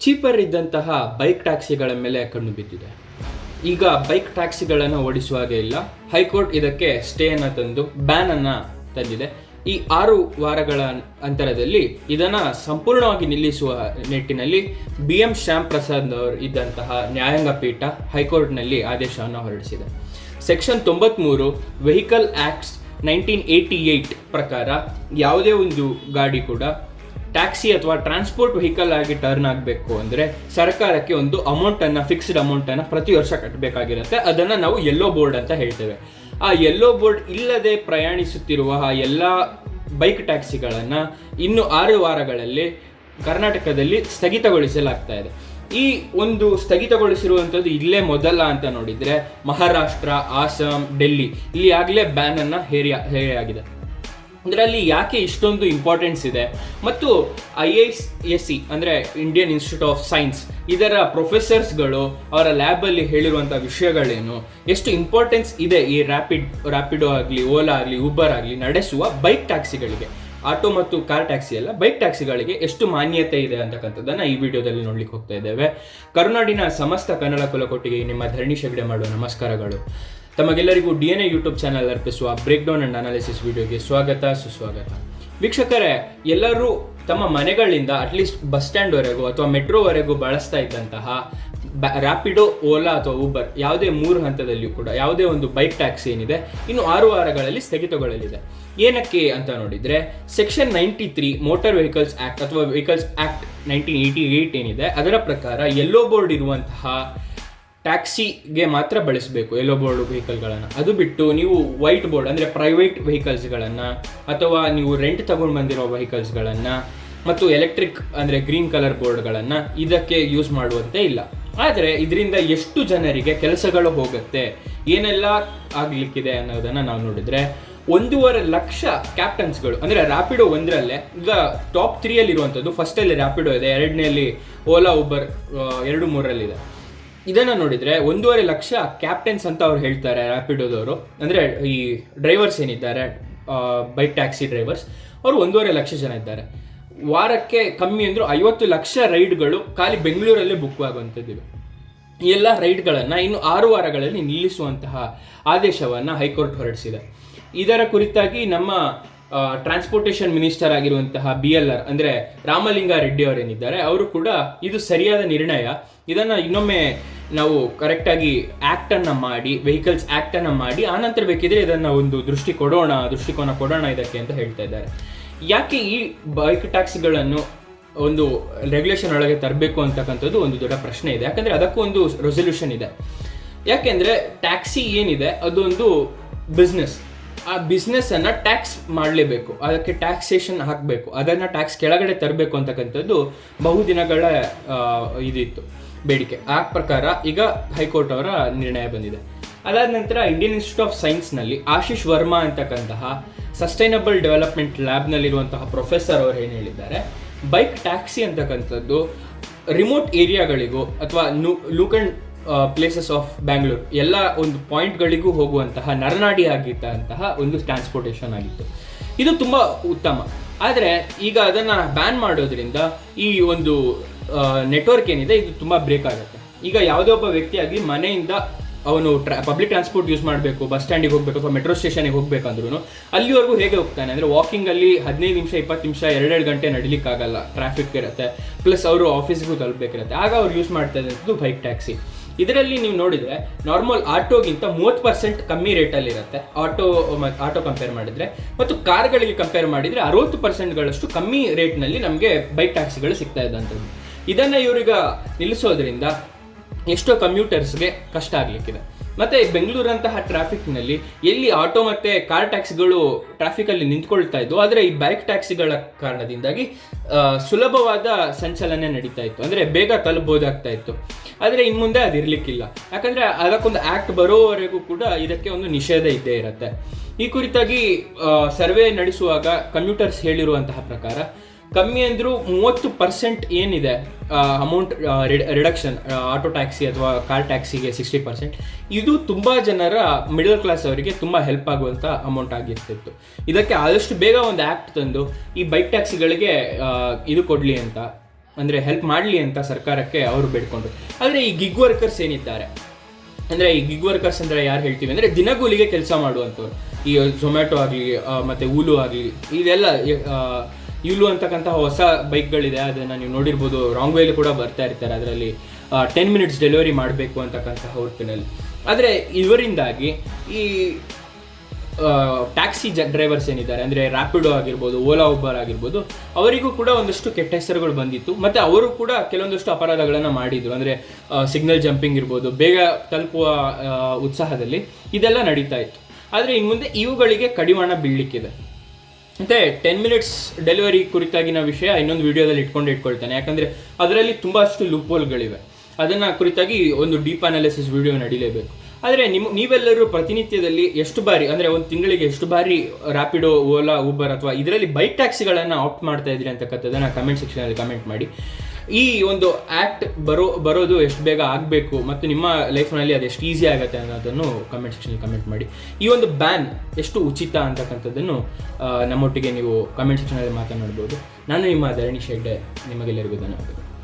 Cheaper ಇದ್ದಂತಹ bike ಟ್ಯಾಕ್ಸಿಗಳ ಮೇಲೆ ಕಣ್ಣು ಬಿದ್ದಿದೆ. ಈಗ ಬೈಕ್ ಟ್ಯಾಕ್ಸಿಗಳನ್ನು ಓಡಿಸುವಾಗೆ ಇಲ್ಲ. ಹೈಕೋರ್ಟ್ ಇದಕ್ಕೆ ಸ್ಟೇಯನ್ನು ತಂದು ಬ್ಯಾನನ್ನು ತಂದಿದೆ. ಈ 6 ವಾರಗಳ ಅಂತರದಲ್ಲಿ ಇದನ್ನು ಸಂಪೂರ್ಣವಾಗಿ ನಿಲ್ಲಿಸುವ ನಿಟ್ಟಿನಲ್ಲಿ BM ಶ್ಯಾಮ್ ಪ್ರಸಾದ್ ಅವರು ಇದ್ದಂತಹ ನ್ಯಾಯಾಂಗ ಪೀಠ ಹೈಕೋರ್ಟ್ನಲ್ಲಿ ಆದೇಶವನ್ನು ಹೊರಡಿಸಿದೆ. ಸೆಕ್ಷನ್ 93 ವೆಹಿಕಲ್ ಆಕ್ಟ್ಸ್ 1988 ಪ್ರಕಾರ ಯಾವುದೇ ಒಂದು ಗಾಡಿ ಕೂಡ ಟ್ಯಾಕ್ಸಿ ಅಥವಾ ಟ್ರಾನ್ಸ್ಪೋರ್ಟ್ ವೆಹಿಕಲ್ ಆಗಿ ಟರ್ನ್ ಆಗಬೇಕು ಅಂದರೆ ಸರ್ಕಾರಕ್ಕೆ ಒಂದು ಅಮೌಂಟನ್ನು, ಫಿಕ್ಸ್ಡ್ ಅಮೌಂಟನ್ನು ಪ್ರತಿ ವರ್ಷ ಕಟ್ಟಬೇಕಾಗಿರುತ್ತೆ. ಅದನ್ನು ನಾವು ಯೆಲ್ಲೋ ಬೋರ್ಡ್ ಅಂತ ಹೇಳ್ತೇವೆ. ಆ ಯೆಲ್ಲೋ ಬೋರ್ಡ್ ಇಲ್ಲದೆ ಪ್ರಯಾಣಿಸುತ್ತಿರುವ ಎಲ್ಲ ಬೈಕ್ ಟ್ಯಾಕ್ಸಿಗಳನ್ನು ಇನ್ನು 6 ವಾರಗಳಲ್ಲಿ ಕರ್ನಾಟಕದಲ್ಲಿ ಸ್ಥಗಿತಗೊಳಿಸಲಾಗ್ತಾ ಇದೆ. ಈ ಒಂದು ಸ್ಥಗಿತಗೊಳಿಸಿರುವಂಥದ್ದು ಇಲ್ಲೇ ಮೊದಲ ಅಂತ ನೋಡಿದರೆ ಮಹಾರಾಷ್ಟ್ರ, ಆಸಾಂ, ಡೆಲ್ಲಿ ಇಲ್ಲಿ ಆಗಲೇ ಬ್ಯಾನನ್ನು ಹೇರಿಯಾಗಿದೆ. ಇದರಲ್ಲಿ ಯಾಕೆ ಇಷ್ಟೊಂದು ಇಂಪಾರ್ಟೆನ್ಸ್ ಇದೆ ಮತ್ತು IISc ಅಂದರೆ ಇಂಡಿಯನ್ ಇನ್ಸ್ಟಿಟ್ಯೂಟ್ ಆಫ್ ಸೈನ್ಸ್ ಇದರ ಪ್ರೊಫೆಸರ್ಸ್ಗಳು ಅವರ ಲ್ಯಾಬಲ್ಲಿ ಹೇಳಿರುವಂಥ ವಿಷಯಗಳೇನು, ಎಷ್ಟು ಇಂಪಾರ್ಟೆನ್ಸ್ ಇದೆ ಈ ರ್ಯಾಪಿಡೋ ಆಗಲಿ, ಓಲಾ ಆಗಲಿ, ಊಬರ್ ಆಗಲಿ ನಡೆಸುವ ಬೈಕ್ ಟ್ಯಾಕ್ಸಿಗಳಿಗೆ, ಆಟೋ ಮತ್ತು ಕಾರ್ ಟ್ಯಾಕ್ಸಿ ಅಲ್ಲ, ಬೈಕ್ ಟ್ಯಾಕ್ಸಿಗಳಿಗೆ ಎಷ್ಟು ಮಾನ್ಯತೆ ಇದೆ ಅಂತಕ್ಕಂಥದ್ದನ್ನು ಈ ವಿಡಿಯೋದಲ್ಲಿ ನೋಡ್ಲಿಕ್ಕೆ ಹೋಗ್ತಾ ಇದ್ದೇವೆ. ಕರುನಾಡಿನ ಸಮಸ್ತ ಕನ್ನಡ ಕುಲಕೋಟಿಗೆ ನಿಮ್ಮ ಧರಣಿ ಶೆಗಡೆ ಮಾಡುವ ನಮಸ್ಕಾರಗಳು. ತಮಗೆಲ್ಲರಿಗೂ DNA ಯೂಟ್ಯೂಬ್ ಚಾನಲ್ ಅರ್ಪಿಸುವ ಬ್ರೇಕ್ ಡೌನ್ ಅಂಡ್ ಅನಾಲಿಸಿಸ್ ವಿಡಿಯೋಗೆ ಸ್ವಾಗತ, ಸುಸ್ವಾಗತ. ವೀಕ್ಷಕರೇ, ಎಲ್ಲರೂ ತಮ್ಮ ಮನೆಗಳಿಂದ ಅಟ್ಲೀಸ್ಟ್ ಬಸ್ ಸ್ಟ್ಯಾಂಡ್ವರೆಗೂ ಅಥವಾ ಮೆಟ್ರೋವರೆಗೂ ಬಳಸ್ತಾ ಇದ್ದಂತಹ ರ್ಯಾಪಿಡೋ, ಓಲಾ ಅಥವಾ ಊಬರ್ ಯಾವುದೇ 3 ಹಂತದಲ್ಲಿಯೂ ಕೂಡ ಯಾವುದೇ ಒಂದು ಬೈಕ್ ಟ್ಯಾಕ್ಸಿ ಏನಿದೆ ಇನ್ನು 6 ವಾರಗಳಲ್ಲಿ ಸ್ಥಗಿತಗೊಳ್ಳಲಿದೆ. ಏನಕ್ಕೆ ಅಂತ ನೋಡಿದರೆ ಸೆಕ್ಷನ್ 93 ಮೋಟಾರ್ ವೆಹಿಕಲ್ಸ್ ಆ್ಯಕ್ಟ್ ಅಥವಾ ವೆಹಿಕಲ್ಸ್ ಆ್ಯಕ್ಟ್ 1988 ಏನಿದೆ ಅದರ ಪ್ರಕಾರ ಯೆಲ್ಲೋ ಬೋರ್ಡ್ ಇರುವಂತಹ ಟ್ಯಾಕ್ಸಿಗೆ ಮಾತ್ರ ಬಳಸಬೇಕು ಯೆಲ್ಲೋ ಬೋರ್ಡ್ ವೆಹಿಕಲ್ಗಳನ್ನು. ಅದು ಬಿಟ್ಟು ನೀವು ವೈಟ್ ಬೋರ್ಡ್ ಅಂದರೆ ಪ್ರೈವೇಟ್ ವೆಹಿಕಲ್ಸ್ಗಳನ್ನು ಅಥವಾ ನೀವು ರೆಂಟ್ ತಗೊಂಡು ಬಂದಿರೋ ವೆಹಿಕಲ್ಸ್ಗಳನ್ನು ಮತ್ತು ಎಲೆಕ್ಟ್ರಿಕ್ ಅಂದರೆ ಗ್ರೀನ್ ಕಲರ್ ಬೋರ್ಡ್ಗಳನ್ನು ಇದಕ್ಕೆ ಯೂಸ್ ಮಾಡುವಂತೆ ಇಲ್ಲ. ಆದರೆ ಇದರಿಂದ ಎಷ್ಟು ಜನರಿಗೆ ಕೆಲಸಗಳು ಹೋಗುತ್ತೆ, ಏನೆಲ್ಲ ಆಗಲಿಕ್ಕಿದೆ ಅನ್ನೋದನ್ನು ನಾವು ನೋಡಿದರೆ 1.5 ಲಕ್ಷ ಕ್ಯಾಪ್ಟನ್ಸ್ಗಳು ಅಂದರೆ ರ್ಯಾಪಿಡೋ 1ರಲ್ಲೇ ಈಗ ಟಾಪ್ 3ಯಲ್ಲಿರುವಂಥದ್ದು. ಫಸ್ಟಲ್ಲಿ ರ್ಯಾಪಿಡೋ ಇದೆ, 2ನೇಲಿ ಓಲಾ, ಊಬರ್ 2, 3ರಲ್ಲಿದೆ. ಇದನ್ನು ನೋಡಿದರೆ 1.5 ಲಕ್ಷ ಕ್ಯಾಪ್ಟನ್ಸ್ ಅಂತ ಅವ್ರು ಹೇಳ್ತಾರೆ ರ್ಯಾಪಿಡೋದವರು. ಅಂದರೆ ಈ ಡ್ರೈವರ್ಸ್ ಏನಿದ್ದಾರೆ ಬೈಕ್ ಟ್ಯಾಕ್ಸಿ ಡ್ರೈವರ್ಸ್ ಅವರು 1.5 ಲಕ್ಷ ಜನ ಇದ್ದಾರೆ. ವಾರಕ್ಕೆ ಕಮ್ಮಿ ಅಂದರೂ 50 ಲಕ್ಷ ರೈಡ್ಗಳು ಖಾಲಿ ಬೆಂಗಳೂರಲ್ಲೇ ಬುಕ್ ಆಗುವಂಥದ್ದು. ಈ ಎಲ್ಲ ರೈಡ್ಗಳನ್ನು ಇನ್ನು 6 ವಾರಗಳಲ್ಲಿ ನಿಲ್ಲಿಸುವಂತಹ ಆದೇಶವನ್ನು ಹೈಕೋರ್ಟ್ ಹೊರಡಿಸಿದೆ. ಇದರ ಕುರಿತಾಗಿ ನಮ್ಮ ಟ್ರಾನ್ಸ್ಪೋರ್ಟೇಷನ್ ಮಿನಿಸ್ಟರ್ ಆಗಿರುವಂತಹ BLR ಅಂದರೆ ರಾಮಲಿಂಗಾ ರೆಡ್ಡಿ ಅವರೇನಿದ್ದಾರೆ ಅವರು ಕೂಡ ಇದು ಸರಿಯಾದ ನಿರ್ಣಯ, ಇದನ್ನು ಇನ್ನೊಮ್ಮೆ ನಾವು ಕರೆಕ್ಟಾಗಿ ಆ್ಯಕ್ಟನ್ನು ಮಾಡಿ, ವೆಹಿಕಲ್ಸ್ ಆ್ಯಕ್ಟನ್ನು ಮಾಡಿ ಆನಂತರ ಬೇಕಿದ್ರೆ ಇದನ್ನು ಒಂದು ದೃಷ್ಟಿಕೋನ ಕೊಡೋಣ ಇದಕ್ಕೆ ಅಂತ ಹೇಳ್ತಾ ಇದ್ದಾರೆ. ಯಾಕೆ ಈ ಬೈಕ್ ಟ್ಯಾಕ್ಸಿಗಳನ್ನು ಒಂದು ರೆಗ್ಯುಲೇಷನ್ ಒಳಗೆ ತರಬೇಕು ಅಂತಕ್ಕಂಥದ್ದು ಒಂದು ದೊಡ್ಡ ಪ್ರಶ್ನೆ ಇದೆ. ಯಾಕಂದರೆ ಅದಕ್ಕೂ ಒಂದು ರೆಸೊಲ್ಯೂಷನ್ ಇದೆ. ಯಾಕೆಂದರೆ ಟ್ಯಾಕ್ಸಿ ಏನಿದೆ ಅದೊಂದು ಬಿಸ್ನೆಸ್. ಆ ಬಿಸ್ನೆಸ್ಸನ್ನು ಟ್ಯಾಕ್ಸ್ ಮಾಡಲೇಬೇಕು, ಅದಕ್ಕೆ ಟ್ಯಾಕ್ಸೇಷನ್ ಹಾಕಬೇಕು, ಅದನ್ನು ಟ್ಯಾಕ್ಸ್ ಕೆಳಗಡೆ ತರಬೇಕು ಅಂತಕ್ಕಂಥದ್ದು ಬಹುದಿನಗಳ ಇದಿತ್ತು ಬೇಡಿಕೆ. ಆ ಪ್ರಕಾರ ಈಗ ಹೈಕೋರ್ಟ್ ಅವರ ನಿರ್ಣಯ ಬಂದಿದೆ. ಅದಾದ ನಂತರ ಇಂಡಿಯನ್ ಇನ್ಸ್ಟಿಟ್ಯೂಟ್ ಆಫ್ ಸೈನ್ಸ್ನಲ್ಲಿ ಆಶೀಶ್ ವರ್ಮಾ ಅಂತಕ್ಕಂತಹ ಸಸ್ಟೈನಬಲ್ ಡೆವಲಪ್ಮೆಂಟ್ ಲ್ಯಾಬ್ನಲ್ಲಿರುವಂತಹ ಪ್ರೊಫೆಸರ್ ಅವರು ಏನು ಹೇಳಿದ್ದಾರೆ, ಬೈಕ್ ಟ್ಯಾಕ್ಸಿ ಅಂತಕ್ಕಂಥದ್ದು ರಿಮೋಟ್ ಏರಿಯಾಗಳಿಗೂ ಅಥವಾ ಲೂಕಂಡ್ ಪ್ಲೇಸಸ್ ಆಫ್ ಬ್ಯಾಂಗ್ಳೂರ್ ಎಲ್ಲ ಒಂದು ಪಾಯಿಂಟ್ಗಳಿಗೂ ಹೋಗುವಂತಹ ನರನಾಡಿ ಆಗಿದ್ದಂತಹ ಒಂದು ಟ್ರಾನ್ಸ್ಪೋರ್ಟೇಷನ್ ಆಗಿತ್ತು. ಇದು ತುಂಬ ಉತ್ತಮ. ಆದರೆ ಈಗ ಅದನ್ನು ಬ್ಯಾನ್ ಮಾಡೋದ್ರಿಂದ ಈ ಒಂದು ನೆಟ್ವರ್ಕ್ ಏನಿದೆ ಇದು ತುಂಬ ಬ್ರೇಕ್ ಆಗುತ್ತೆ. ಈಗ ಯಾವುದೇ ಒಬ್ಬ ವ್ಯಕ್ತಿಯಾಗಿ ಮನೆಯಿಂದ ಅವನು ಪಬ್ಲಿಕ್ ಟ್ರಾನ್ಸ್ಪೋರ್ಟ್ ಯೂಸ್ ಮಾಡಬೇಕು, ಬಸ್ ಸ್ಟ್ಯಾಂಡಿಗೆ ಹೋಗಬೇಕು ಅಥವಾ ಮೆಟ್ರೋ ಸ್ಟೇಷನಿಗೆ ಹೋಗಬೇಕಂದ್ರೂ ಅಲ್ಲಿವರೆಗೂ ಹೇಗೆ ಹೋಗ್ತಾನೆ ಅಂದರೆ ವಾಕಿಂಗಲ್ಲಿ 15 ನಿಮಿಷ 20 ನಿಮಿಷ 2 ಗಂಟೆ ನಡಿಲಿಕ್ಕಾಗಲ್ಲ, ಟ್ರಾಫಿಕ್ ಇರುತ್ತೆ, ಪ್ಲಸ್ ಅವರು ಆಫೀಸ್ಗೂ ತಲುಪಬೇಕಿರುತ್ತೆ. ಆಗ ಅವ್ರು ಯೂಸ್ ಮಾಡ್ತಾ ಇದ್ದಂಥದ್ದು ಬೈಕ್ ಟ್ಯಾಕ್ಸಿ. ಇದರಲ್ಲಿ ನೀವು ನೋಡಿದರೆ ನಾರ್ಮಲ್ ಆಟೋಗಿಂತ 30% ಕಮ್ಮಿ ರೇಟಲ್ಲಿರುತ್ತೆ ಆಟೋ ಕಂಪೇರ್ ಮಾಡಿದರೆ, ಮತ್ತು ಕಾರ್ಗಳಿಗೆ ಕಂಪೇರ್ ಮಾಡಿದರೆ 60%ಗಳಷ್ಟು ಕಮ್ಮಿ ರೇಟ್ನಲ್ಲಿ ನಮಗೆ ಬೈಕ್ ಟ್ಯಾಕ್ಸಿಗಳು ಸಿಗ್ತಾ ಇದ್ದಂಥದ್ದು. ಇದನ್ನು ಇವ್ರಿಗೆ ನಿಲ್ಲಿಸೋದ್ರಿಂದ ಎಷ್ಟೋ ಕಮ್ಯೂಟರ್ಸ್ಗೆ ಕಷ್ಟ ಆಗಲಿಕ್ಕಿದೆ. ಮತ್ತು ಬೆಂಗಳೂರಂತಹ ಟ್ರಾಫಿಕ್ನಲ್ಲಿ ಎಲ್ಲಿ ಆಟೋ ಮತ್ತು ಕಾರ್ ಟ್ಯಾಕ್ಸಿಗಳು ಟ್ರಾಫಿಕಲ್ಲಿ ನಿಂತ್ಕೊಳ್ತಾ ಇದ್ದು, ಆದರೆ ಈ ಬೈಕ್ ಟ್ಯಾಕ್ಸಿಗಳ ಕಾರಣದಿಂದಾಗಿ ಸುಲಭವಾದ ಸಂಚಲನೆ ನಡೀತಾ ಇತ್ತು, ಅಂದರೆ ಬೇಗ ತಲುಪಬಹುದಾಗ್ತಾ ಇತ್ತು. ಆದರೆ ಇನ್ನು ಮುಂದೆ ಅದು ಇರಲಿಕ್ಕಿಲ್ಲ. ಯಾಕಂದರೆ ಅದಕ್ಕೊಂದು ಆ್ಯಕ್ಟ್ ಬರೋವರೆಗೂ ಕೂಡ ಇದಕ್ಕೆ ಒಂದು ನಿಷೇಧ ಇದ್ದೇ ಇರುತ್ತೆ. ಈ ಕುರಿತಾಗಿ ಸರ್ವೆ ನಡೆಸುವಾಗ ಕಮ್ಯೂಟರ್ಸ್ ಹೇಳಿರುವಂತಹ ಪ್ರಕಾರ ಕಮ್ಮಿ ಅಂದರೂ 30% ಏನಿದೆ ಅಮೌಂಟ್ ರಿಡಕ್ಷನ್ ಆಟೋ ಟ್ಯಾಕ್ಸಿ ಅಥವಾ ಕಾರ್ ಟ್ಯಾಕ್ಸಿಗೆ 60%, ಇದು ತುಂಬ ಜನರ ಮಿಡಲ್ ಕ್ಲಾಸ್ ಅವರಿಗೆ ತುಂಬ ಹೆಲ್ಪ್ ಆಗುವಂಥ ಅಮೌಂಟ್ ಆಗಿರ್ತಿತ್ತು. ಇದಕ್ಕೆ ಆದಷ್ಟು ಬೇಗ ಒಂದು ಆ್ಯಕ್ಟ್ ತಂದು ಈ ಬೈಕ್ ಟ್ಯಾಕ್ಸಿಗಳಿಗೆ ಇದು ಕೊಡಲಿ ಅಂತ, ಅಂದರೆ ಹೆಲ್ಪ್ ಮಾಡಲಿ ಅಂತ ಸರ್ಕಾರಕ್ಕೆ ಅವರು ಬೇಡ್ಕೊಂಡ್ರು. ಆದರೆ ಈ ಗಿಗ್ ವರ್ಕರ್ಸ್ ಏನಿದ್ದಾರೆ, ಅಂದರೆ ಈ ಗಿಗ್ ವರ್ಕರ್ಸ್ ಅಂದರೆ ಯಾರು ಹೇಳ್ತೀವಿ ಅಂದರೆ ದಿನಗೂಲಿಗೆ ಕೆಲಸ ಮಾಡುವಂಥವ್ರು. ಈ ಝೊಮ್ಯಾಟೊ ಆಗಲಿ ಮತ್ತು ಊಲು ಆಗಲಿ, ಇದೆಲ್ಲ ಯೂಲು ಅಂತಕ್ಕಂಥ ಹೊಸ ಬೈಕ್ಗಳಿದೆ, ಅದನ್ನು ನೀವು ನೋಡಿರ್ಬೋದು. ರಾಂಗ್ ವೇಲಿ ಕೂಡ ಬರ್ತಾ ಇರ್ತಾರೆ, ಅದರಲ್ಲಿ 10 minutes ಡೆಲಿವರಿ ಮಾಡಬೇಕು ಅಂತಕ್ಕಂಥ ಹೊರತಿನಲ್ಲಿ. ಆದರೆ ಇವರಿಂದಾಗಿ ಈ ಟ್ಯಾಕ್ಸಿ ಡ್ರೈವರ್ಸ್ ಏನಿದ್ದಾರೆ, ಅಂದರೆ ರ್ಯಾಪಿಡೋ ಆಗಿರ್ಬೋದು, ಓಲಾ ಉಬರ್ ಆಗಿರ್ಬೋದು, ಅವರಿಗೂ ಕೂಡ ಒಂದಷ್ಟು ಕೆಟ್ಟ ಹೆಸರುಗಳು ಬಂದಿತ್ತು. ಮತ್ತು ಅವರು ಕೂಡ ಕೆಲವೊಂದಷ್ಟು ಅಪರಾಧಗಳನ್ನು ಮಾಡಿದರು. ಅಂದರೆ ಸಿಗ್ನಲ್ ಜಂಪಿಂಗ್ ಇರ್ಬೋದು, ಬೇಗ ತಲುಪುವ ಉತ್ಸಾಹದಲ್ಲಿ ಇದೆಲ್ಲ ನಡೀತಾ ಇತ್ತು. ಆದರೆ ಇನ್ನು ಮುಂದೆ ಇವುಗಳಿಗೆ ಕಡಿವಾಣ ಬೀಳಲಿಕ್ಕಿದೆ. ಮತ್ತು 10 minutes ಡೆಲಿವರಿ ಕುರಿತಾಗಿನ ವಿಷಯ ಇನ್ನೊಂದು ವಿಡಿಯೋದಲ್ಲಿ ಇಟ್ಕೊಳ್ತಾನೆ, ಯಾಕಂದರೆ ಅದರಲ್ಲಿ ತುಂಬ ಅಷ್ಟು ಲೂಪ್ಹೋಲ್ಗಳಿವೆ. ಅದನ್ನು ಕುರಿತಾಗಿ ಒಂದು ಡೀಪ್ ಅನಾಲಿಸಿಸ್ ವಿಡಿಯೋ ನಡೀಲೇಬೇಕು. ಆದರೆ ನೀವೆಲ್ಲರೂ ಪ್ರತಿನಿತ್ಯದಲ್ಲಿ ಎಷ್ಟು ಬಾರಿ, ಅಂದರೆ ಒಂದು ತಿಂಗಳಿಗೆ ಎಷ್ಟು ಬಾರಿ ರ್ಯಾಪಿಡೋ, ಓಲಾ, ಊಬರ್ ಅಥವಾ ಇದರಲ್ಲಿ ಬೈಕ್ ಟ್ಯಾಕ್ಸಿಗಳನ್ನು ಆಪ್ಟ್ ಮಾಡ್ತಾ ಇದ್ರಿ ಅಂತಕ್ಕಂಥದ್ದನ್ನು ಕಮೆಂಟ್ ಸೆಕ್ಷನಲ್ಲಿ ಕಮೆಂಟ್ ಮಾಡಿ. ಈ ಒಂದು ಆ್ಯಕ್ಟ್ ಬರೋದು ಎಷ್ಟು ಬೇಗ ಆಗಬೇಕು ಮತ್ತು ನಿಮ್ಮ ಲೈಫ್ನಲ್ಲಿ ಅದು ಎಷ್ಟು ಈಸಿ ಆಗುತ್ತೆ ಅನ್ನೋದನ್ನು ಕಮೆಂಟ್ ಸೆಕ್ಷನಲ್ಲಿ ಕಮೆಂಟ್ ಮಾಡಿ. ಈ ಒಂದು ಬ್ಯಾನ್ ಎಷ್ಟು ಉಚಿತ ಅಂತಕ್ಕಂಥದ್ದನ್ನು ನಮ್ಮೊಟ್ಟಿಗೆ ನೀವು ಕಮೆಂಟ್ ಸೆಕ್ಷನಲ್ಲಿ ಮಾತನಾಡ್ಬೋದು. ನಾನು ನಿಮ್ಮ ಧರಣಿ ಶೆಡ್ಡೆ, ನಿಮಗೆಲ್ಲರಿಗೂ ಧನ್ಯವಾದಗಳು.